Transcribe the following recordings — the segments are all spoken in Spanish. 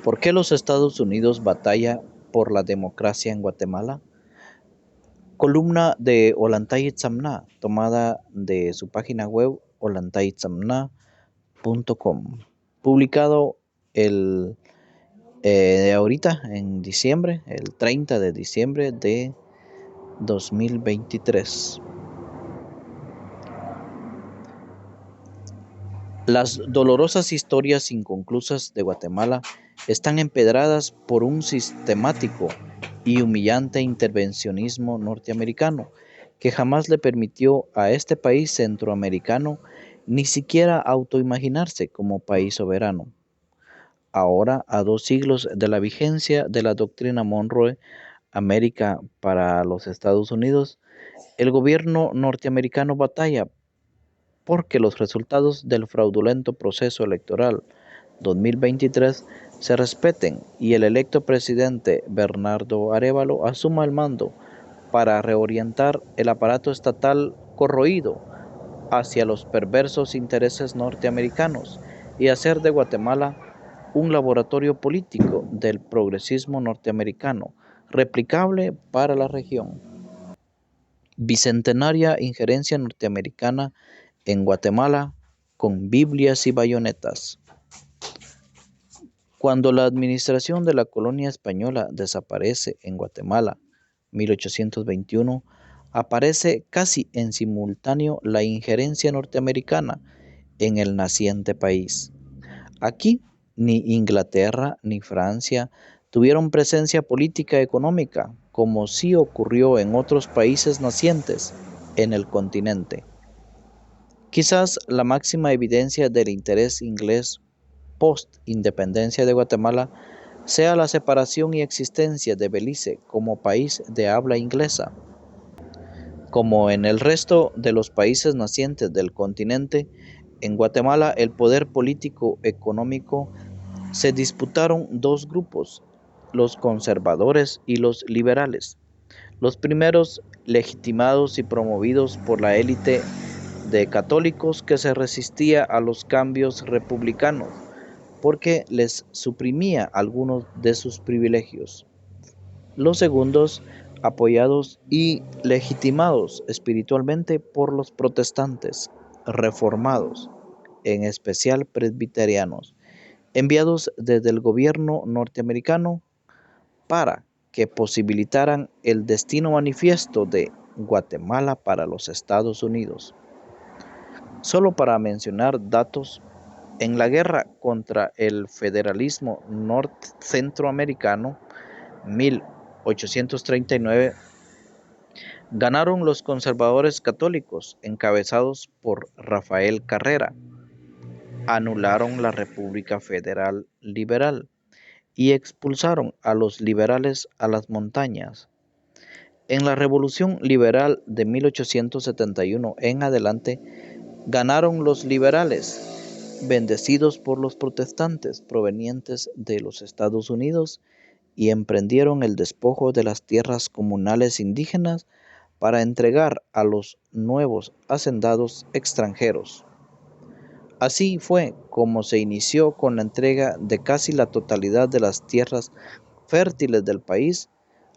¿Por qué los Estados Unidos batalla por la democracia en Guatemala? Columna de Ollantay Tzamna, tomada de su página web ollantaytzamna.com, publicado el ahorita en diciembre, el 30 de diciembre de 2023. Las dolorosas historias inconclusas de Guatemala están empedradas por un sistemático y humillante intervencionismo norteamericano que jamás le permitió a este país centroamericano ni siquiera autoimaginarse como país soberano. Ahora, a 2 siglos de la vigencia de la doctrina Monroe, América para los Estados Unidos, el gobierno norteamericano batalla porque los resultados del fraudulento proceso electoral 2023 se respeten y el electo presidente Bernardo Arévalo asuma el mando para reorientar el aparato estatal corroído hacia los perversos intereses norteamericanos y hacer de Guatemala un laboratorio político del progresismo norteamericano replicable para la región. Bicentenaria injerencia norteamericana en Guatemala con Biblias y bayonetas. Cuando la administración de la colonia española desaparece en Guatemala, 1821, aparece casi en simultáneo la injerencia norteamericana en el naciente país. Aquí ni Inglaterra ni Francia tuvieron presencia política económica, como sí ocurrió en otros países nacientes en el continente. Quizás la máxima evidencia del interés inglés post-independencia de Guatemala sea la separación y existencia de Belice como país de habla inglesa. Como en el resto de los países nacientes del continente, en Guatemala el poder político-económico se disputaron dos grupos, los conservadores y los liberales. Los primeros legitimados y promovidos por la élite de católicos que se resistía a los cambios republicanos porque les suprimía algunos de sus privilegios. Los segundos, apoyados y legitimados espiritualmente por los protestantes reformados, en especial presbiterianos, enviados desde el gobierno norteamericano para que posibilitaran el destino manifiesto de Guatemala para los Estados Unidos. Solo para mencionar datos, en la guerra contra el federalismo centroamericano, 1839, ganaron los conservadores católicos encabezados por Rafael Carrera, anularon la República Federal Liberal y expulsaron a los liberales a las montañas. En la Revolución Liberal de 1871 en adelante, ganaron los liberales, bendecidos por los protestantes provenientes de los Estados Unidos, y emprendieron el despojo de las tierras comunales indígenas para entregar a los nuevos hacendados extranjeros. Así fue como se inició con la entrega de casi la totalidad de las tierras fértiles del país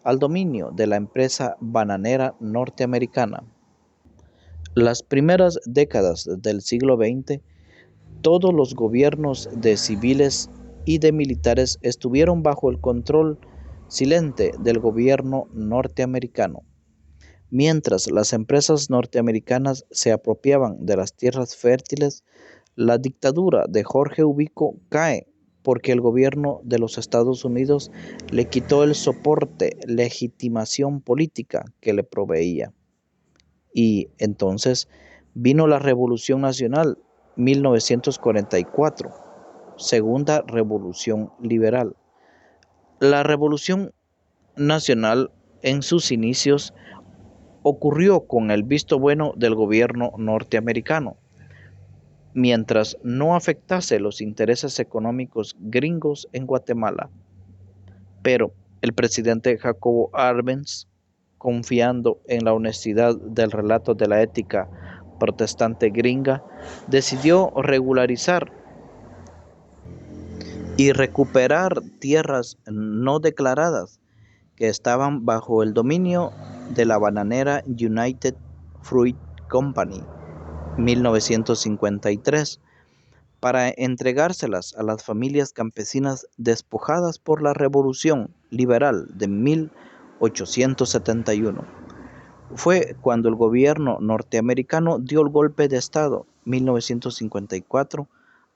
al dominio de la empresa bananera norteamericana. Las primeras décadas del siglo XX, todos los gobiernos de civiles y de militares estuvieron bajo el control silente del gobierno norteamericano. Mientras las empresas norteamericanas se apropiaban de las tierras fértiles, la dictadura de Jorge Ubico cae porque el gobierno de los Estados Unidos le quitó el soporte, legitimación política que le proveía. Y entonces vino la Revolución Nacional, 1944, Segunda Revolución Liberal. La Revolución Nacional en sus inicios ocurrió con el visto bueno del gobierno norteamericano, mientras no afectase los intereses económicos gringos en Guatemala. Pero el presidente Jacobo Arbenz, confiando en la honestidad del relato de la ética protestante gringa, decidió regularizar y recuperar tierras no declaradas que estaban bajo el dominio de la bananera United Fruit Company, 1953, para entregárselas a las familias campesinas despojadas por la Revolución Liberal de 1871. Fue cuando el gobierno norteamericano dio el golpe de Estado, 1954,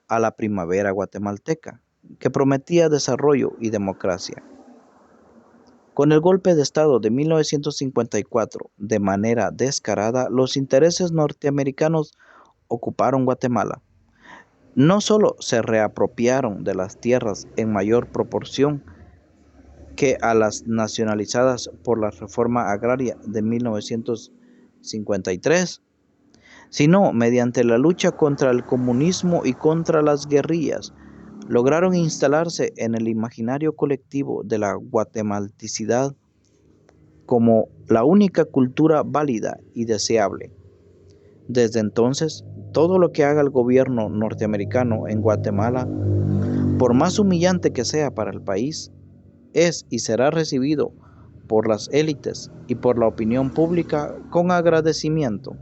a la primavera guatemalteca, que prometía desarrollo y democracia. Con el golpe de Estado de 1954, de manera descarada, los intereses norteamericanos ocuparon Guatemala. No solo se reapropiaron de las tierras en mayor proporción que a las nacionalizadas por la reforma agraria de 1953, sino mediante la lucha contra el comunismo y contra las guerrillas, lograron instalarse en el imaginario colectivo de la guatemalticidad como la única cultura válida y deseable. Desde entonces, todo lo que haga el gobierno norteamericano en Guatemala, por más humillante que sea para el país, es y será recibido por las élites y por la opinión pública con agradecimiento.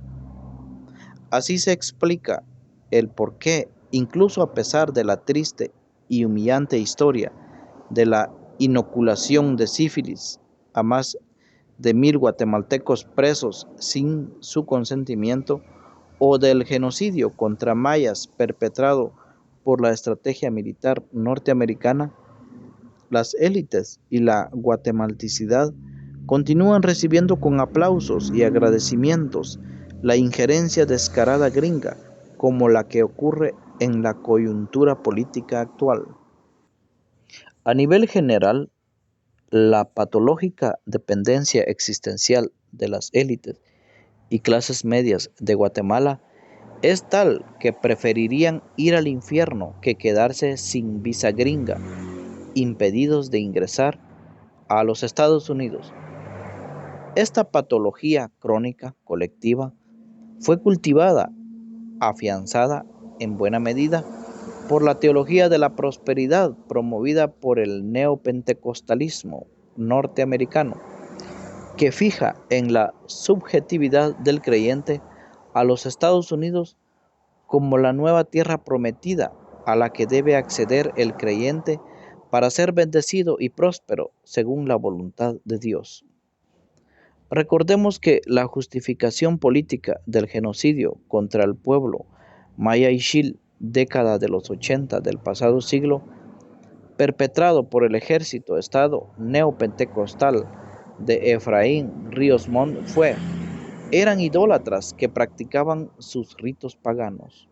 Así se explica el por qué, incluso a pesar de la triste y humillante historia de la inoculación de sífilis a más de 1,000 guatemaltecos presos sin su consentimiento, o del genocidio contra mayas perpetrado por la estrategia militar norteamericana, las élites y la guatemalticidad continúan recibiendo con aplausos y agradecimientos la injerencia descarada gringa como la que ocurre en la coyuntura política actual. A nivel general, la patológica dependencia existencial de las élites y clases medias de Guatemala es tal que preferirían ir al infierno que quedarse sin visa gringa, impedidos de ingresar a los Estados Unidos. Esta patología crónica colectiva fue cultivada, afianzada en buena medida por la teología de la prosperidad promovida por el neopentecostalismo norteamericano, que fija en la subjetividad del creyente a los Estados Unidos como la nueva tierra prometida a la que debe acceder el creyente para ser bendecido y próspero según la voluntad de Dios. Recordemos que la justificación política del genocidio contra el pueblo maya y xil, década de los 80 del pasado siglo, perpetrado por el ejército Estado neopentecostal de Efraín Ríos Montt eran idólatras que practicaban sus ritos paganos.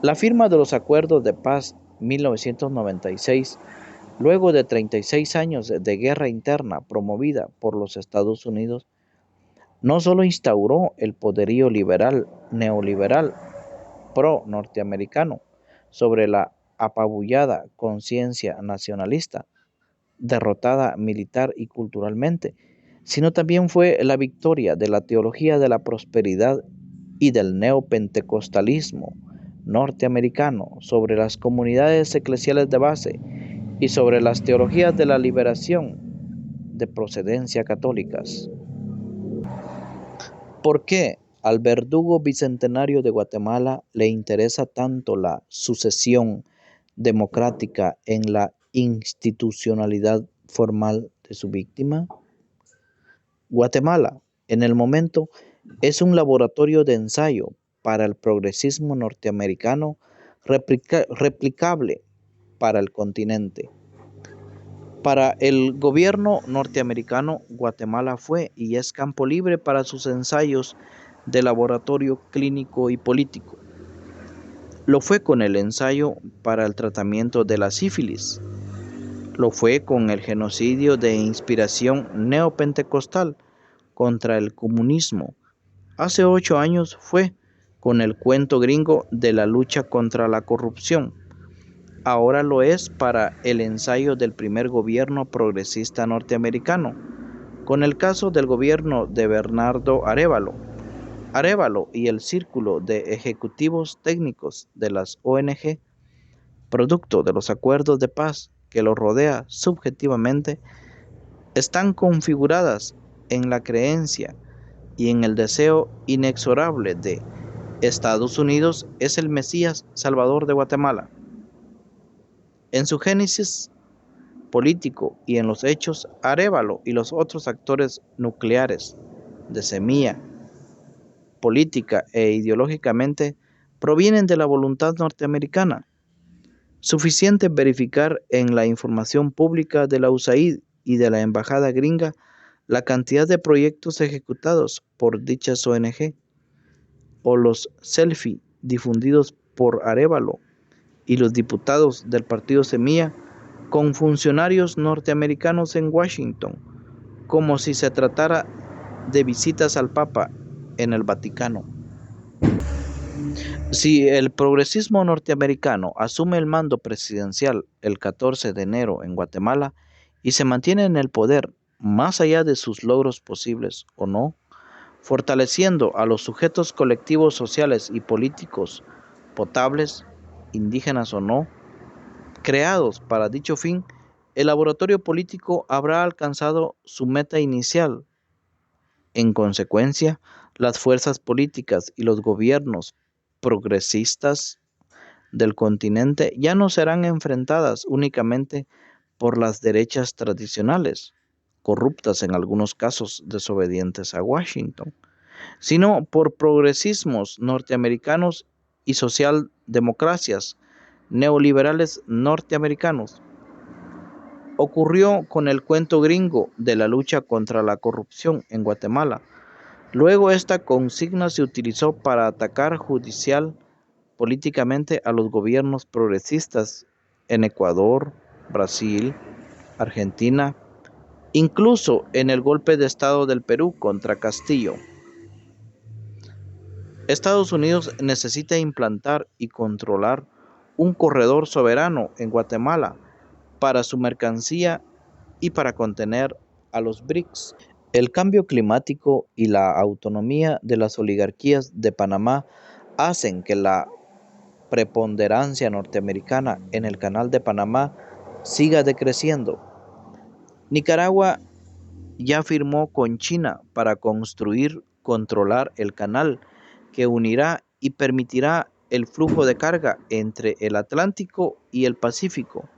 La firma de los acuerdos de paz 1996, luego de 36 años de guerra interna promovida por los Estados Unidos, no solo instauró el poderío neoliberal pro-norteamericano sobre la apabullada conciencia nacionalista, derrotada militar y culturalmente, sino también fue la victoria de la teología de la prosperidad y del neopentecostalismo norteamericano sobre las comunidades eclesiales de base y sobre las teologías de la liberación de procedencia católicas. ¿Por qué al verdugo bicentenario de Guatemala le interesa tanto la sucesión democrática en la institucionalidad formal de su víctima? Guatemala, en el momento, es un laboratorio de ensayo para el progresismo norteamericano replicable para el continente. Para el gobierno norteamericano, Guatemala fue y es campo libre para sus ensayos de laboratorio clínico y político. Lo fue con el ensayo para el tratamiento de la sífilis. Lo fue con el genocidio de inspiración neopentecostal contra el comunismo. Hace 8 años fue con el cuento gringo de la lucha contra la corrupción. Ahora lo es para el ensayo del primer gobierno progresista norteamericano, con el caso del gobierno de Bernardo Arévalo. Arévalo y el círculo de ejecutivos técnicos de las ONG producto de los acuerdos de paz que lo rodea subjetivamente, están configuradas en la creencia y en el deseo inexorable de Estados Unidos es el Mesías Salvador de Guatemala. En su génesis político y en los hechos, Arévalo y los otros actores nucleares de semilla política e ideológicamente provienen de la voluntad norteamericana. Suficiente verificar en la información pública de la USAID y de la Embajada Gringa la cantidad de proyectos ejecutados por dichas ONG o los selfies difundidos por Arévalo y los diputados del partido Semilla con funcionarios norteamericanos en Washington, como si se tratara de visitas al Papa en el Vaticano. Si el progresismo norteamericano asume el mando presidencial el 14 de enero en Guatemala y se mantiene en el poder más allá de sus logros posibles o no, fortaleciendo a los sujetos colectivos sociales y políticos potables, indígenas o no, creados para dicho fin, el laboratorio político habrá alcanzado su meta inicial. En consecuencia, las fuerzas políticas y los gobiernos progresistas del continente ya no serán enfrentadas únicamente por las derechas tradicionales, corruptas en algunos casos desobedientes a Washington, sino por progresismos norteamericanos y socialdemocracias neoliberales norteamericanos. Ocurrió con el cuento gringo de la lucha contra la corrupción en Guatemala. Luego esta consigna se utilizó para atacar judicial políticamente a los gobiernos progresistas en Ecuador, Brasil, Argentina, incluso en el golpe de Estado del Perú contra Castillo. Estados Unidos necesita implantar y controlar un corredor soberano en Guatemala para su mercancía y para contener a los BRICS. El cambio climático y la autonomía de las oligarquías de Panamá hacen que la preponderancia norteamericana en el Canal de Panamá siga decreciendo. Nicaragua ya firmó con China para controlar el canal que unirá y permitirá el flujo de carga entre el Atlántico y el Pacífico.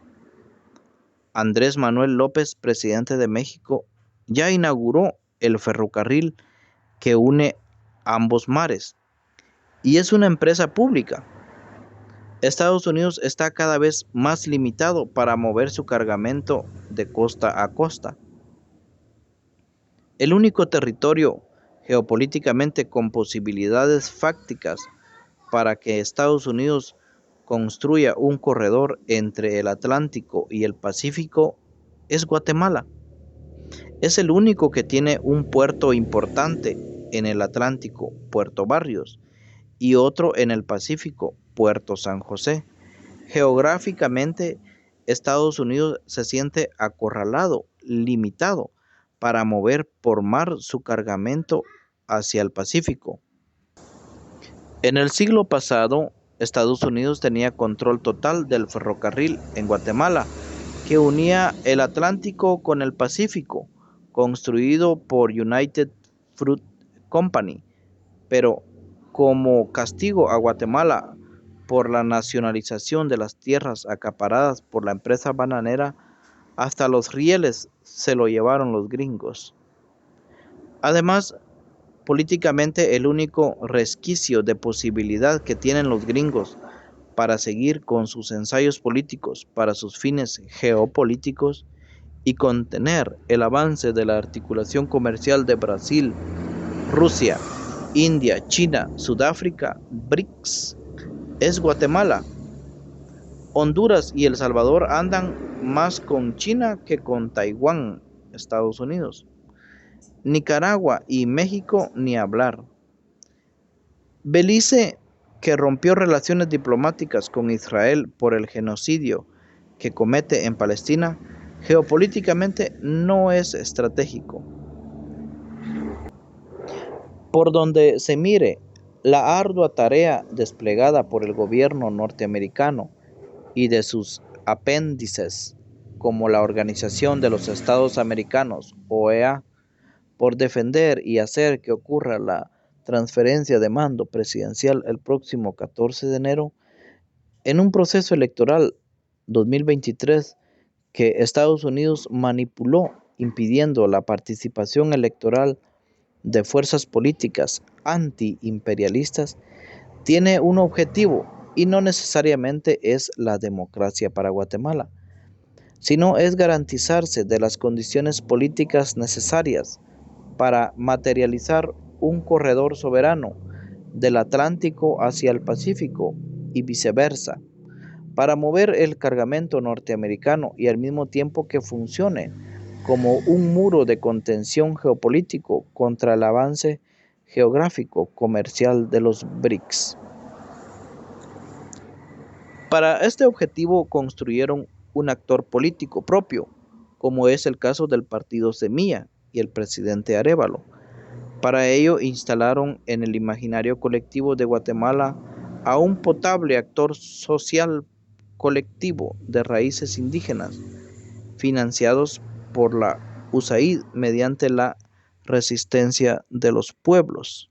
Andrés Manuel López, presidente de México, ya inauguró el ferrocarril que une ambos mares y es una empresa pública. Estados Unidos está cada vez más limitado para mover su cargamento de costa a costa. El único territorio geopolíticamente con posibilidades fácticas para que Estados Unidos construya un corredor entre el Atlántico y el Pacífico es Guatemala. Es el único que tiene un puerto importante en el Atlántico, Puerto Barrios, y otro en el Pacífico, Puerto San José. Geográficamente, Estados Unidos se siente acorralado, limitado, para mover por mar su cargamento hacia el Pacífico. En el siglo pasado, Estados Unidos tenía control total del ferrocarril en Guatemala, que unía el Atlántico con el Pacífico, construido por United Fruit Company, pero como castigo a Guatemala por la nacionalización de las tierras acaparadas por la empresa bananera, hasta los rieles se lo llevaron los gringos. Además, políticamente el único resquicio de posibilidad que tienen los gringos para seguir con sus ensayos políticos para sus fines geopolíticos y contener el avance de la articulación comercial de Brasil, Rusia, India, China, Sudáfrica, BRICS, es Guatemala. Honduras y El Salvador andan más con China que con Taiwán, Estados Unidos. Nicaragua y México ni hablar. Belice, que rompió relaciones diplomáticas con Israel por el genocidio que comete en Palestina, geopolíticamente no es estratégico. Por donde se mire, la ardua tarea desplegada por el gobierno norteamericano y de sus apéndices, como la Organización de los Estados Americanos, OEA, por defender y hacer que ocurra la transferencia de mando presidencial el próximo 14 de enero, en un proceso electoral 2023 que Estados Unidos manipuló, impidiendo la participación electoral de fuerzas políticas antiimperialistas, tiene un objetivo y no necesariamente es la democracia para Guatemala, sino es garantizarse de las condiciones políticas necesarias para materializar un corredor soberano del Atlántico hacia el Pacífico y viceversa, para mover el cargamento norteamericano y al mismo tiempo que funcione como un muro de contención geopolítico contra el avance geográfico comercial de los BRICS. Para este objetivo construyeron un actor político propio, como es el caso del partido Semilla y el presidente Arévalo. Para ello instalaron en el imaginario colectivo de Guatemala a un potable actor social colectivo de raíces indígenas, financiados por la USAID mediante la resistencia de los pueblos,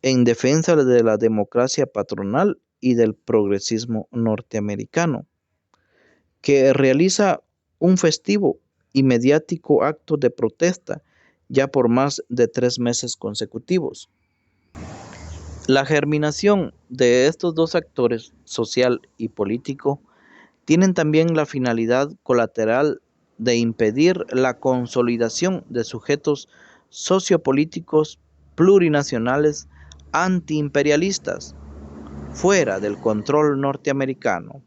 en defensa de la democracia patronal y del progresismo norteamericano, que realiza un festivo y mediático acto de protesta ya por más de 3 meses consecutivos. La germinación de estos dos actores, social y político, tienen también la finalidad colateral de impedir la consolidación de sujetos sociopolíticos plurinacionales antiimperialistas fuera del control norteamericano.